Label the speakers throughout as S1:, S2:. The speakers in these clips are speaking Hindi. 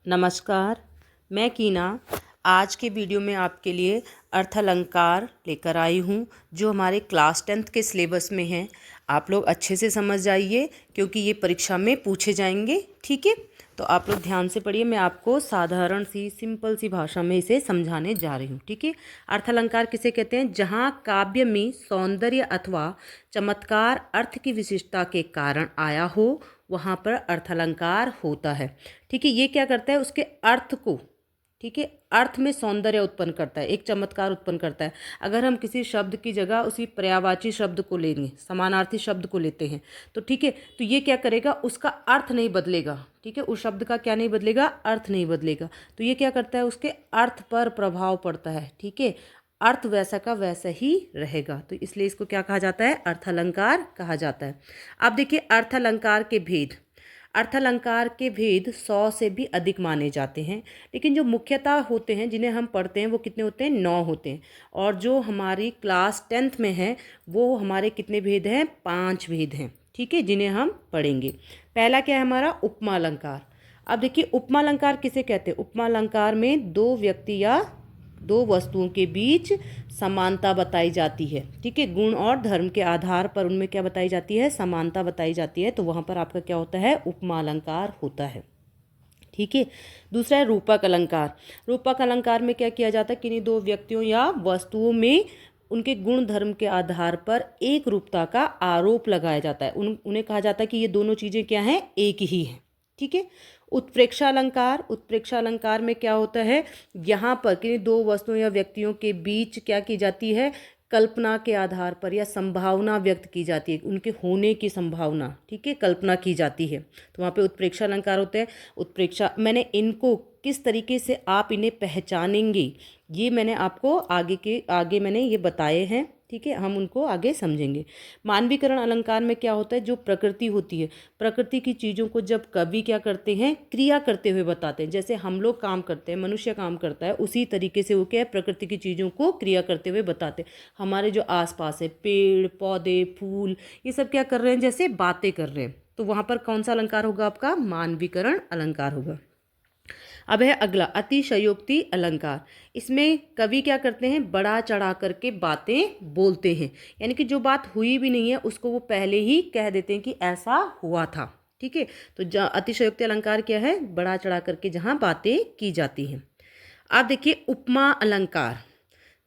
S1: नमस्कार, मैं कीना आज के वीडियो में आपके लिए अर्थालंकार लेकर आई हूँ जो हमारे क्लास 10th के सिलेबस में है। आप लोग अच्छे से समझ जाइए क्योंकि ये परीक्षा में पूछे जाएंगे। ठीक है, तो आप लोग ध्यान से पढ़िए। मैं आपको साधारण सी सिंपल सी भाषा में इसे समझाने जा रही हूँ। ठीक है, अर्थालंकार किसे कहते हैं? जहाँ काव्य में सौंदर्य अथवा चमत्कार अर्थ की विशिष्टता के कारण आया हो वहाँ पर अर्थालंकार होता है। ठीक है, ये क्या करता है? उसके अर्थ को, ठीक है, अर्थ में सौंदर्य उत्पन्न करता है, एक चमत्कार उत्पन्न करता है। अगर हम किसी शब्द की जगह उसी पर्यायवाची शब्द को लेंगे, समानार्थी शब्द को लेते हैं तो ठीक है, तो ये क्या करेगा? उसका अर्थ नहीं बदलेगा। ठीक है, उस शब्द का क्या नहीं बदलेगा? अर्थ नहीं बदलेगा। तो ये क्या करता है? उसके अर्थ पर प्रभाव पड़ता है। ठीक है, अर्थ वैसा का वैसा ही रहेगा, तो इसलिए इसको क्या कहा जाता है? अर्थालंकार कहा जाता है। अब देखिए अर्थालंकार के भेद। अर्थालंकार के भेद 100 से भी अधिक माने जाते हैं, लेकिन जो मुख्यतः होते हैं जिन्हें हम पढ़ते हैं वो कितने होते हैं? 9 होते हैं। और जो हमारी क्लास 10th में है वो हमारे कितने भेद हैं? 5 भेद हैं। ठीक है, जिन्हें हम पढ़ेंगे। पहला क्या है हमारा? उपमा अलंकार। अब देखिए उपमा अलंकार किसे कहते हैं? उपमा अलंकार में दो व्यक्ति या दो वस्तुओं के बीच समानता बताई जाती है। ठीक है, गुण और धर्म के आधार पर उनमें क्या बताई जाती है? समानता बताई जाती है। तो वहाँ पर आपका क्या होता है? उपमा अलंकार होता है। ठीक है, दूसरा है रूपक अलंकार। रूपक अलंकार में क्या किया जाता है? किन्हीं दो व्यक्तियों या वस्तुओं में उनके गुण धर्म के आधार पर एक रूपता का आरोप लगाया जाता है। उन्हें कहा जाता है कि ये दोनों चीज़ें क्या हैं? एक ही हैं। ठीक है, उत्प्रेक्षा अलंकार। उत्प्रेक्षा अलंकार में क्या होता है? यहाँ पर किन्हीं दो वस्तुओं या व्यक्तियों के बीच क्या की जाती है? कल्पना के आधार पर या संभावना व्यक्त की जाती है, उनके होने की संभावना, ठीक है, कल्पना की जाती है। तो वहाँ पे उत्प्रेक्षा अलंकार होते हैं। उत्प्रेक्षा मैंने इनको किस तरीके से आप इन्हें पहचानेंगे ये मैंने आपको आगे मैंने ये बताए हैं। ठीक है, हम उनको आगे समझेंगे। मानवीकरण अलंकार में क्या होता है? जो प्रकृति होती है, प्रकृति की चीज़ों को जब कवि क्या करते हैं? क्रिया करते हुए बताते हैं। जैसे हम लोग काम करते हैं, मनुष्य काम करता है, उसी तरीके से वो क्या है? प्रकृति की चीज़ों को क्रिया करते हुए बताते हैं। हमारे जो आसपास है पेड़ पौधे फूल ये सब क्या कर रहे हैं? जैसे बातें कर रहे हैं। तो वहाँ पर कौन सा अलंकार होगा आपका? मानवीकरण अलंकार होगा। अब है अगला अतिशयोक्ति अलंकार। इसमें कवि क्या करते हैं? बढ़ा चढ़ा करके बातें बोलते हैं, यानी कि जो बात हुई भी नहीं है उसको वो पहले ही कह देते हैं कि ऐसा हुआ था। ठीक है, तो अतिशयोक्ति अलंकार क्या है? बढ़ा चढ़ा करके जहाँ बातें की जाती हैं। अब देखिए उपमा अलंकार।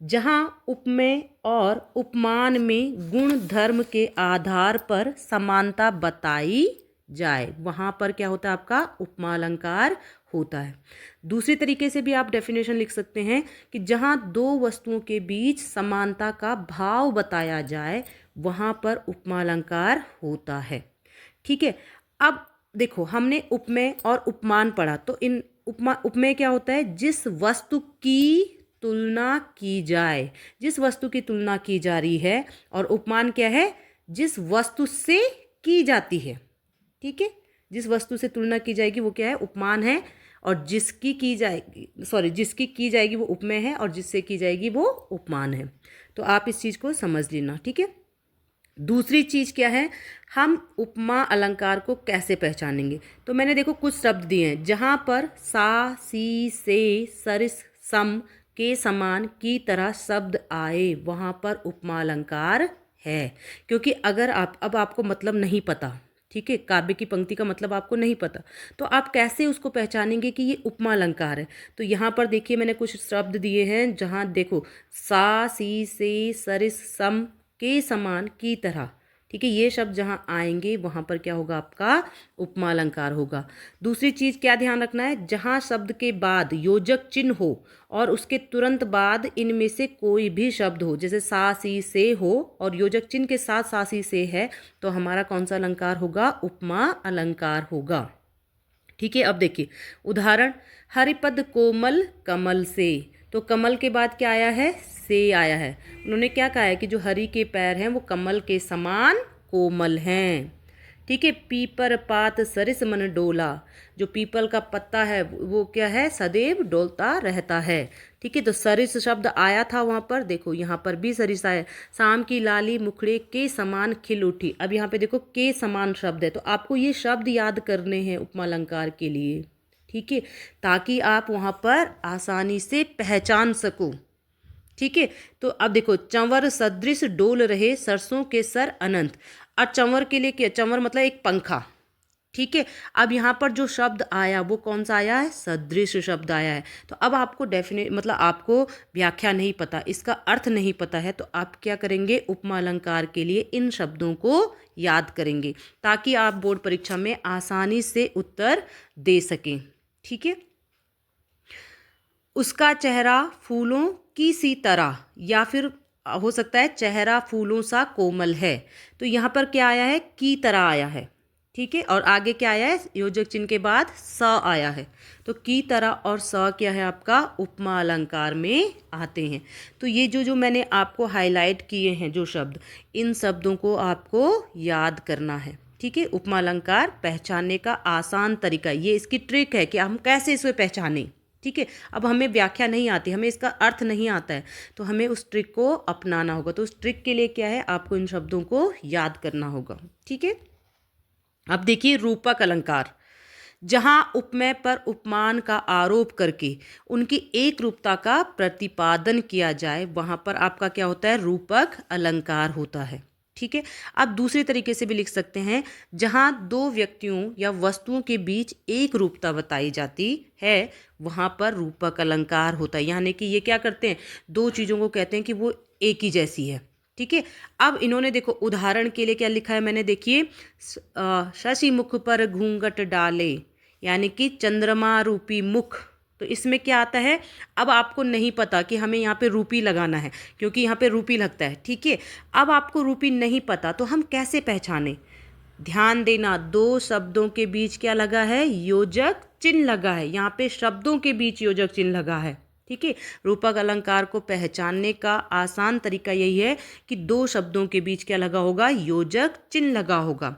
S1: जहाँ उपमेय और उपमान में गुण धर्म के आधार पर समानता बताई जाए वहाँ पर क्या होता है? आपका उपमा अलंकार होता है। दूसरी तरीके से भी आप डेफिनेशन लिख सकते हैं कि जहाँ दो वस्तुओं के बीच समानता का भाव बताया जाए वहाँ पर उपमा अलंकार होता है। ठीक है, अब देखो हमने उपमेय और उपमान पढ़ा, तो इन उपमेय क्या होता है? जिस वस्तु की तुलना की जाए, जिस वस्तु की तुलना की जा रही है। और उपमान क्या है? जिस वस्तु से की जाती है। ठीक है, जिस वस्तु से तुलना की जाएगी वो क्या है? उपमान है। और जिसकी की जाएगी वो उपमेय है, और जिससे की जाएगी वो उपमान है। तो आप इस चीज़ को समझ लेना। ठीक है, दूसरी चीज़ क्या है? हम उपमा अलंकार को कैसे पहचानेंगे? तो मैंने देखो कुछ शब्द दिए हैं जहाँ पर सा सी से सरिस सम के समान की तरह शब्द आए वहाँ पर उपमा अलंकार है। क्योंकि अगर अब आपको मतलब नहीं पता, ठीक है, काव्य की पंक्ति का मतलब आपको नहीं पता, तो आप कैसे उसको पहचानेंगे कि ये उपमा अलंकार है? तो यहाँ पर देखिए मैंने कुछ शब्द दिए हैं जहाँ देखो सा सी से सरिस सम के समान की तरह, ठीक है, ये शब्द जहाँ आएंगे वहाँ पर क्या होगा? आपका उपमा अलंकार होगा। दूसरी चीज़ क्या ध्यान रखना है? जहाँ शब्द के बाद योजक चिन्ह हो और उसके तुरंत बाद इनमें से कोई भी शब्द हो, जैसे सा सी से हो और योजक चिन्ह के साथ सा सी से है, तो हमारा कौन सा अलंकार होगा? उपमा अलंकार होगा। ठीक है, अब देखिए उदाहरण, हरिपद कोमल कमल से। तो कमल के बाद क्या आया है? से आया है। उन्होंने क्या कहा है कि जो हरि के पैर हैं वो कमल के समान कोमल हैं। ठीक है, पीपर पात सरिस मन डोला। जो पीपल का पत्ता है वो क्या है? सदैव डोलता रहता है। ठीक है, तो सरिस शब्द आया था वहाँ पर, देखो यहाँ पर भी सरिस आया। शाम की लाली मुखड़े के समान खिल उठी। अब यहाँ पे देखो के समान शब्द है, तो आपको ये शब्द याद करने हैं उपमा अलंकार के लिए। ठीक है, ताकि आप वहाँ पर आसानी से पहचान सको। ठीक है, तो अब देखो, चंवर सदृश डोल रहे सरसों के सर अनंत। अब चंवर के लिए क्या, चंवर मतलब एक पंखा। ठीक है, अब यहाँ पर जो शब्द आया वो कौन सा आया है, सदृश शब्द आया है। तो अब आपको डेफिनेट मतलब आपको व्याख्या नहीं पता, इसका अर्थ नहीं पता है, तो आप क्या करेंगे, उपमा अलंकार के लिए इन शब्दों को याद करेंगे ताकि आप बोर्ड परीक्षा में आसानी से उत्तर दे सकें। ठीक है, उसका चेहरा फूलों की सी तरह, या फिर हो सकता है चेहरा फूलों सा कोमल है। तो यहाँ पर क्या आया है, की तरह आया है। ठीक है, और आगे क्या आया है, योजक चिन्ह के बाद स आया है। तो की तरह और स क्या है आपका, उपमा अलंकार में आते हैं। तो ये जो मैंने आपको हाईलाइट किए हैं जो शब्द, इन शब्दों को आपको याद करना है। ठीक है, उपमा अलंकार पहचानने का आसान तरीका, ये इसकी ट्रिक है कि हम कैसे इसे पहचानें। ठीक है, अब हमें व्याख्या नहीं आती, हमें इसका अर्थ नहीं आता है, तो हमें उस ट्रिक को अपनाना होगा। तो उस ट्रिक के लिए क्या है, आपको इन शब्दों को याद करना होगा। ठीक है, अब देखिए रूपक अलंकार, जहां उपमेय पर उपमान का आरोप करके उनकी एक रूपता का प्रतिपादन किया जाए, वहां पर आपका क्या होता है, रूपक अलंकार होता है। ठीक है, आप दूसरे तरीके से भी लिख सकते हैं, जहां दो व्यक्तियों या वस्तुओं के बीच एक रूपता बताई जाती है, वहां पर रूपक अलंकार होता है। यानी कि ये क्या करते हैं, दो चीज़ों को कहते हैं कि वो एक ही जैसी है। ठीक है, अब इन्होंने देखो उदाहरण के लिए क्या लिखा है मैंने, देखिए, शशि मुख पर घूंघट डाले, यानी कि चंद्रमा रूपी मुख। तो इसमें क्या आता है, अब आपको नहीं पता कि हमें यहाँ पे रूपी लगाना है, क्योंकि यहाँ पे रूपी लगता है। ठीक है, अब आपको रूपी नहीं पता तो हम कैसे पहचाने, ध्यान देना, दो शब्दों के बीच क्या लगा है, योजक चिन्ह लगा है। यहाँ पे शब्दों के बीच योजक चिन्ह लगा है। ठीक है, रूपक अलंकार को पहचानने का आसान तरीका यही है कि दो शब्दों के बीच क्या लगा होगा, योजक चिन्ह लगा होगा।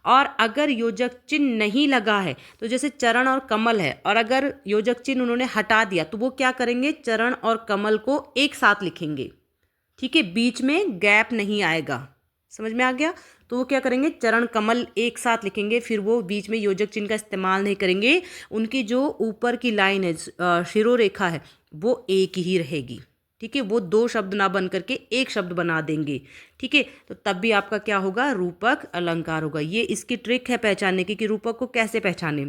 S1: और अगर योजक चिन्ह नहीं लगा है, तो जैसे चरण और कमल है, और अगर योजक चिन्ह उन्होंने हटा दिया, तो वो क्या करेंगे, चरण और कमल को एक साथ लिखेंगे। ठीक है, बीच में गैप नहीं आएगा। समझ में आ गया, तो वो क्या करेंगे, चरण कमल एक साथ लिखेंगे, फिर वो बीच में योजक चिन्ह का इस्तेमाल नहीं करेंगे। उनकी जो ऊपर की लाइन है, शिरोरेखा है, वो एक ही रहेगी। ठीक है, वो दो शब्द ना बन करके एक शब्द बना देंगे। ठीक है, तो तब भी आपका क्या होगा, रूपक अलंकार होगा। ये इसकी ट्रिक है पहचानने की कि रूपक को कैसे पहचाने,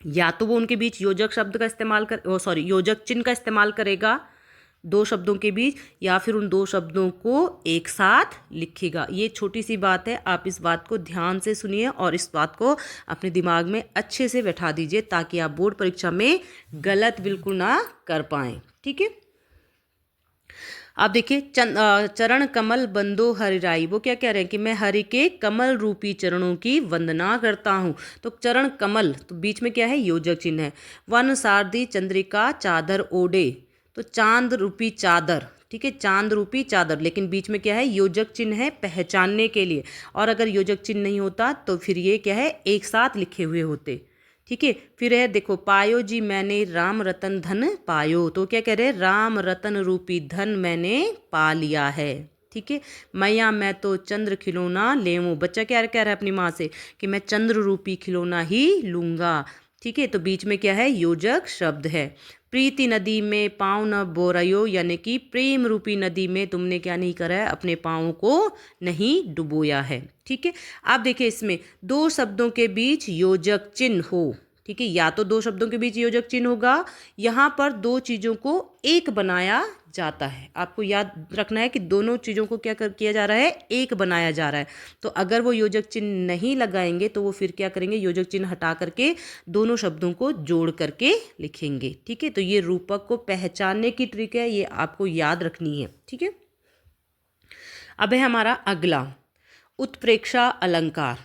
S1: या तो वो उनके बीच योजक शब्द का इस्तेमाल कर योजक चिन्ह का इस्तेमाल करेगा दो शब्दों के बीच, या फिर उन दो शब्दों को एक साथ लिखेगा। ये छोटी सी बात है, आप इस बात को ध्यान से सुनिए और इस बात को अपने दिमाग में अच्छे से बैठा दीजिए, ताकि आप बोर्ड परीक्षा में गलत बिल्कुल ना कर पाएँ। ठीक है, आप देखिए, चरण कमल बंदो हरिराई, वो क्या कह रहे हैं कि मैं हरि के कमल रूपी चरणों की वंदना करता हूँ। तो चरण कमल, तो बीच में क्या है, योजक चिन्ह है। वन सारदी चंद्रिका चादर ओढ़े, तो चांद रूपी चादर। ठीक है, चांद रूपी चादर, लेकिन बीच में क्या है, योजक चिन्ह है पहचानने के लिए। और अगर योजक चिन्ह नहीं होता तो फिर ये क्या है, एक साथ लिखे हुए होते। ठीक है, फिर है देखो, पायो जी मैंने राम रतन धन पायो, तो क्या कह रहे हैं, राम रतन रूपी धन मैंने पा लिया है। ठीक है, मैया मैं तो चंद्र खिलौना लेऊं, बच्चा क्या कह रहा है अपनी माँ से कि मैं चंद्र रूपी खिलौना ही लूंगा। ठीक है, तो बीच में क्या है, योजक शब्द है। प्रीति नदी में पाँव न बोरयो, यानी कि प्रेम रूपी नदी में तुमने क्या नहीं करा है, अपने पाँव को नहीं डुबोया है। ठीक है, आप देखिए, इसमें दो शब्दों के बीच योजक चिन्ह हो। ठीक है, या तो दो शब्दों के बीच योजक चिन्ह होगा, यहाँ पर दो चीज़ों को एक बनाया जाता है। आपको याद रखना है कि दोनों चीज़ों को क्या किया जा रहा है, एक बनाया जा रहा है। तो अगर वो योजक चिन्ह नहीं लगाएंगे तो वो फिर क्या करेंगे, योजक चिन्ह हटा करके दोनों शब्दों को जोड़ करके लिखेंगे। ठीक है, तो ये रूपक को पहचानने की ट्रिक है, ये आपको याद रखनी है। ठीक है, अब है हमारा अगला उत्प्रेक्षा अलंकार,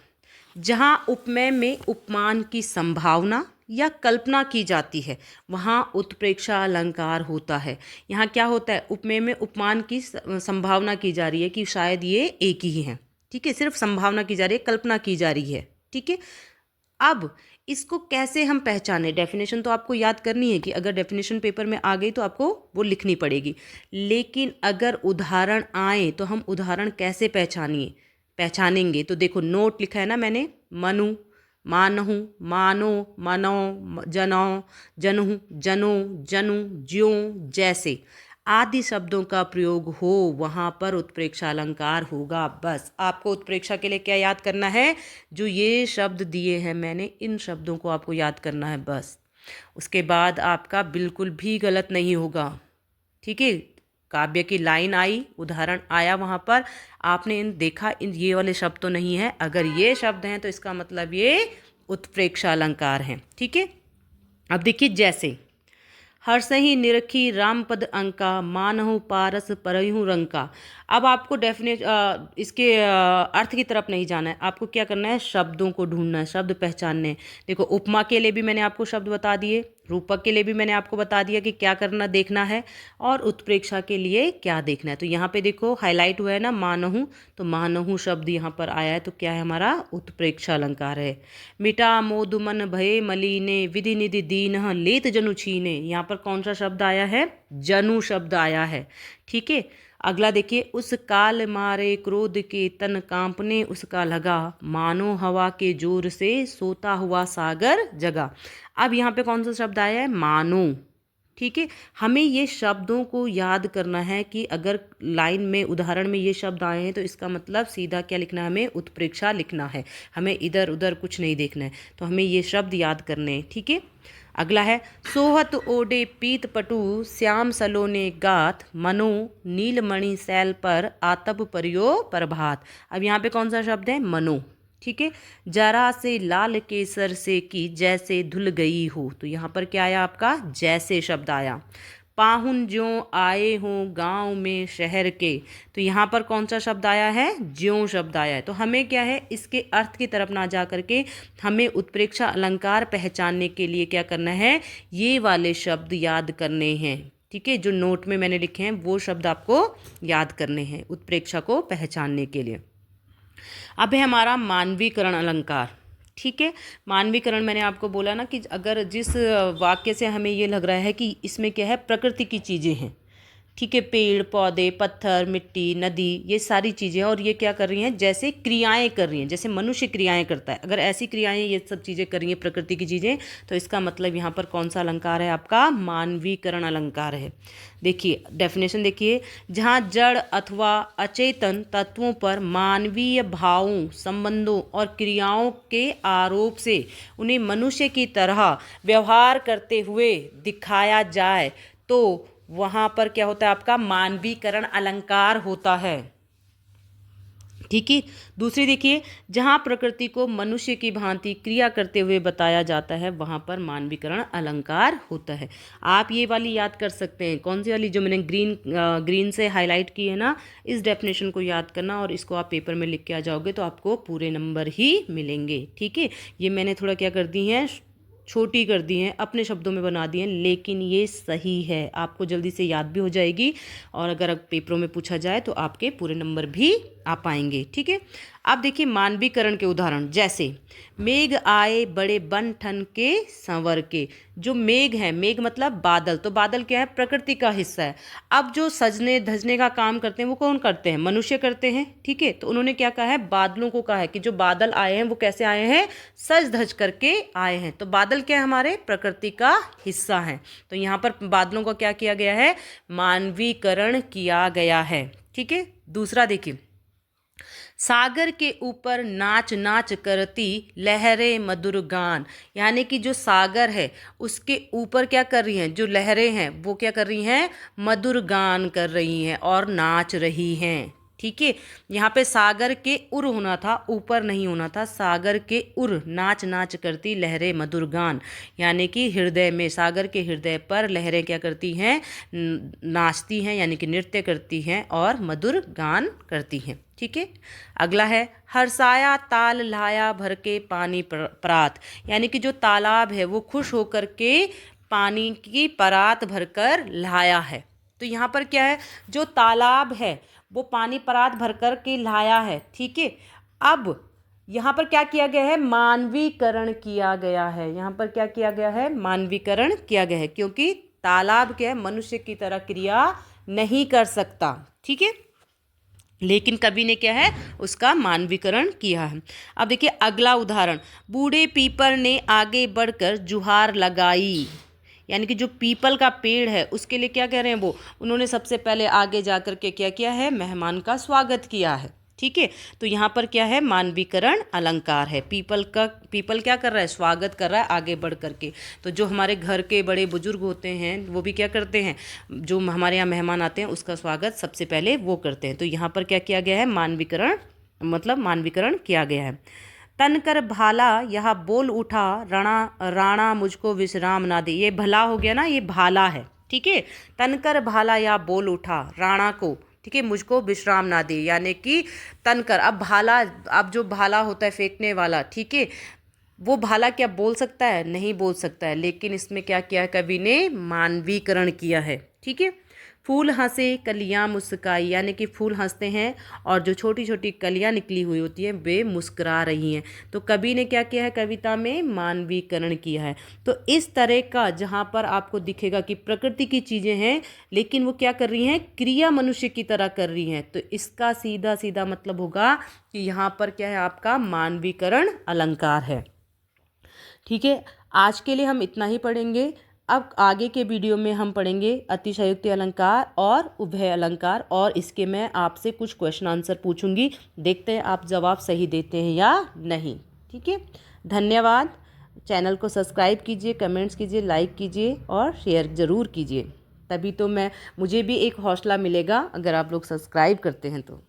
S1: जहाँ उपमेय में उपमान की संभावना या कल्पना की जाती है, वहाँ उत्प्रेक्षा अलंकार होता है। यहाँ क्या होता है, उपमेय में उपमान की संभावना की जा रही है कि शायद ये एक ही हैं। ठीक है, सिर्फ संभावना की जा रही है, कल्पना की जा रही है। ठीक है, अब इसको कैसे हम पहचाने, डेफिनेशन तो आपको याद करनी है कि अगर डेफिनेशन पेपर में आ गई तो आपको वो लिखनी पड़ेगी, लेकिन अगर उदाहरण आए तो हम उदाहरण कैसे पहचानेंगे। तो देखो, नोट लिखा है ना मैंने, मनु, मानहु, मानो, मनो, जनो, जनहु, जनो, जनु, ज्यों, जैसे आदि शब्दों का प्रयोग हो वहाँ पर उत्प्रेक्षा अलंकार होगा। बस आपको उत्प्रेक्षा के लिए क्या याद करना है, जो ये शब्द दिए हैं मैंने, इन शब्दों को आपको याद करना है बस। उसके बाद आपका बिल्कुल भी गलत नहीं होगा। ठीक है, काव्य की लाइन आई, उदाहरण आया, वहाँ पर आपने इन देखा इन ये वाले शब्द तो नहीं है, अगर ये शब्द हैं तो इसका मतलब ये उत्प्रेक्षा अलंकार हैं। ठीक है, अब देखिए जैसे हर्षहि निरखी रामपद अंका मानहु पारस परहु रंका। अब आपको इसके अर्थ की तरफ नहीं जाना है, आपको क्या करना है, शब्दों को ढूंढना है, शब्द पहचानने हैं। देखो उपमा के लिए भी मैंने आपको शब्द बता दिए, रूपक के लिए भी मैंने आपको बता दिया कि क्या करना देखना है, और उत्प्रेक्षा के लिए क्या देखना है। तो यहाँ पे देखो हाईलाइट हुआ है ना मानहु, तो मानहु शब्द यहाँ पर आया है, तो क्या है हमारा उत्प्रेक्षा अलंकार है। मिटा मोद मन भये मलीने विधि निधि दीन लेत जनु छीने, यहाँ पर कौन सा शब्द आया है, जनु शब्द आया है। ठीक है, अगला देखिए उस काल मारे क्रोध के तन कांपने उसका लगा मानो हवा के जोर से सोता हुआ सागर जगा। अब यहाँ पे कौन सा शब्द आया है, मानो। ठीक है, हमें ये शब्दों को याद करना है कि अगर लाइन में उदाहरण में ये शब्द आए हैं तो इसका मतलब सीधा क्या लिखना है, हमें उत्प्रेक्षा लिखना है, हमें इधर उधर कुछ नहीं देखना है, तो हमें ये शब्द याद करने हैं। ठीक है, अगला है सोहत ओडे पीत पटु श्याम सलोने गात मनो नीलमणि सैल पर आतप परियो प्रभात। अब यहाँ पे कौन सा शब्द है, मनो। ठीक है, जरा से लाल केसर से की जैसे धुल गई हो, तो यहाँ पर क्या आया आपका, जैसे शब्द आया। पाहुन ज्यों आए हों गांव में शहर के, तो यहाँ पर कौन सा शब्द आया है, ज्यों शब्द आया है। तो हमें क्या है, इसके अर्थ की तरफ ना जा करके हमें उत्प्रेक्षा अलंकार पहचानने के लिए क्या करना है, ये वाले शब्द याद करने हैं। ठीक है, जो नोट में मैंने लिखे हैं वो शब्द आपको याद करने हैं उत्प्रेक्षा को पहचानने के लिए। अब है हमारा मानवीकरण अलंकार। ठीक है, मानवीकरण मैंने आपको बोला ना कि अगर जिस वाक्य से हमें ये लग रहा है कि इसमें क्या है, प्रकृति की चीज़ें हैं। ठीक है, पेड़ पौधे पत्थर मिट्टी नदी ये सारी चीज़ें, और ये क्या कर रही हैं, जैसे क्रियाएं कर रही हैं, जैसे मनुष्य क्रियाएं करता है, अगर ऐसी क्रियाएं ये सब चीज़ें कर रही हैं प्रकृति की चीज़ें, तो इसका मतलब यहाँ पर कौन सा अलंकार है आपका, मानवीकरण अलंकार है। देखिए डेफिनेशन देखिए, जहाँ जड़ अथवा अचेतन तत्वों पर मानवीय भावों संबंधों और क्रियाओं के आरोप से उन्हें मनुष्य की तरह व्यवहार करते हुए दिखाया जाए तो वहाँ पर क्या होता है, आपका मानवीकरण अलंकार होता है। ठीक है, दूसरी देखिए, जहाँ प्रकृति को मनुष्य की भांति क्रिया करते हुए बताया जाता है वहाँ पर मानवीकरण अलंकार होता है। आप ये वाली याद कर सकते हैं, कौन सी वाली, जो मैंने ग्रीन से हाईलाइट की है ना, इस डेफिनेशन को याद करना और इसको आप पेपर में लिख के आ जाओगे तो आपको पूरे नंबर ही मिलेंगे। ठीक है, ये मैंने थोड़ा क्या कर दी है, छोटी कर दी हैं, अपने शब्दों में बना दी हैं, लेकिन ये सही है, आपको जल्दी से याद भी हो जाएगी और अगर पेपरों में पूछा जाए तो आपके पूरे नंबर भी आ पाएंगे। ठीक है, अब देखिए मानवीकरण के उदाहरण, जैसे मेघ आए बड़े बन ठन के संवर के। जो मेघ है, मेघ मतलब बादल, तो बादल क्या है, प्रकृति का हिस्सा है। अब जो सजने धजने का काम करते हैं वो कौन करते हैं, मनुष्य करते हैं। ठीक है, तो उन्होंने क्या कहा है, बादलों को कहा है कि जो बादल आए हैं वो कैसे आए हैं, सज धज करके आए हैं। तो बादल क्या है, हमारे प्रकृति का हिस्सा है। तो यहाँ पर बादलों का क्या किया गया है, मानवीकरण किया गया है। ठीक है, दूसरा देखिए, सागर के ऊपर नाच नाच करती लहरें मधुर गान, यानी कि जो सागर है उसके ऊपर क्या कर रही हैं, जो लहरें हैं वो क्या कर रही हैं, मधुर गान कर रही हैं और नाच रही हैं। ठीक है, यहाँ पे सागर के उर होना था, ऊपर नहीं होना था, सागर के उर नाच नाच करती लहरें मधुर गान, यानी कि हृदय में, सागर के हृदय पर लहरें क्या करती हैं, नाचती हैं, यानी कि नृत्य करती हैं और मधुर गान करती हैं। ठीक है, अगला है हर्षाया ताल लाया भर के पानी परात, यानी कि जो तालाब है वो खुश होकर के पानी की परात भरकर लाया है। तो यहाँ पर क्या है, जो तालाब है वो पानी परात भरकर के लाया है। ठीक है, अब यहाँ पर क्या किया गया है, मानवीकरण किया गया है। यहाँ पर क्या किया गया है, मानवीकरण किया गया है, क्योंकि तालाब क्या है, मनुष्य की तरह क्रिया नहीं कर सकता। ठीक है, लेकिन कवि ने क्या है उसका मानवीकरण किया है। अब देखिए अगला उदाहरण, बूढ़े पीपल ने आगे बढ़कर जुहार लगाई। यानी कि जो पीपल का पेड़ है उसके लिए क्या कह रहे हैं वो, उन्होंने सबसे पहले आगे जा कर के क्या किया है, मेहमान का स्वागत किया है। ठीक है, तो यहाँ पर क्या है, मानवीकरण अलंकार है। पीपल क्या कर रहा है, स्वागत कर रहा है आगे बढ़ करके। तो जो हमारे घर के बड़े बुजुर्ग होते हैं वो भी क्या करते हैं, जो हमारे यहाँ मेहमान आते हैं उसका स्वागत सबसे पहले वो करते हैं। तो यहाँ पर क्या किया गया है, मानवीकरण, मतलब मानवीकरण किया गया है। तनकर भाला यह बोल उठा, राणा मुझको विश्राम ना दे। ये भला हो गया ना, ये भाला है। ठीक है, तनकर भाला यह बोल उठा राणा को, ठीक है, मुझको विश्राम ना दे, यानी कि तनकर, अब भाला, अब जो भाला होता है फेंकने वाला, ठीक है, वो भाला क्या बोल सकता है, नहीं बोल सकता है, लेकिन इसमें क्या किया है कवि ने, मानवीकरण किया है। ठीक है, फूल हंसे कलियां मुस्काई, यानी कि फूल हंसते हैं और जो छोटी छोटी कलियां निकली हुई होती हैं वे मुस्कुरा रही हैं। तो कवि ने क्या किया है, कविता में मानवीकरण किया है। तो इस तरह का जहाँ पर आपको दिखेगा कि प्रकृति की चीज़ें हैं लेकिन वो क्या कर रही हैं, क्रिया मनुष्य की तरह कर रही हैं, तो इसका सीधा सीधा मतलब होगा कि यहाँ पर क्या है, आपका मानवीकरण अलंकार है। ठीक है, आज के लिए हम इतना ही पढ़ेंगे। अब आगे के वीडियो में हम पढ़ेंगे अतिशयोक्ति अलंकार और उभय अलंकार, और इसके मैं आपसे कुछ क्वेश्चन आंसर पूछूंगी, देखते हैं आप जवाब सही देते हैं या नहीं। ठीक है, धन्यवाद। चैनल को सब्सक्राइब कीजिए, कमेंट्स कीजिए, लाइक कीजिए और शेयर ज़रूर कीजिए, तभी तो मुझे भी एक हौसला मिलेगा अगर आप लोग सब्सक्राइब करते हैं तो।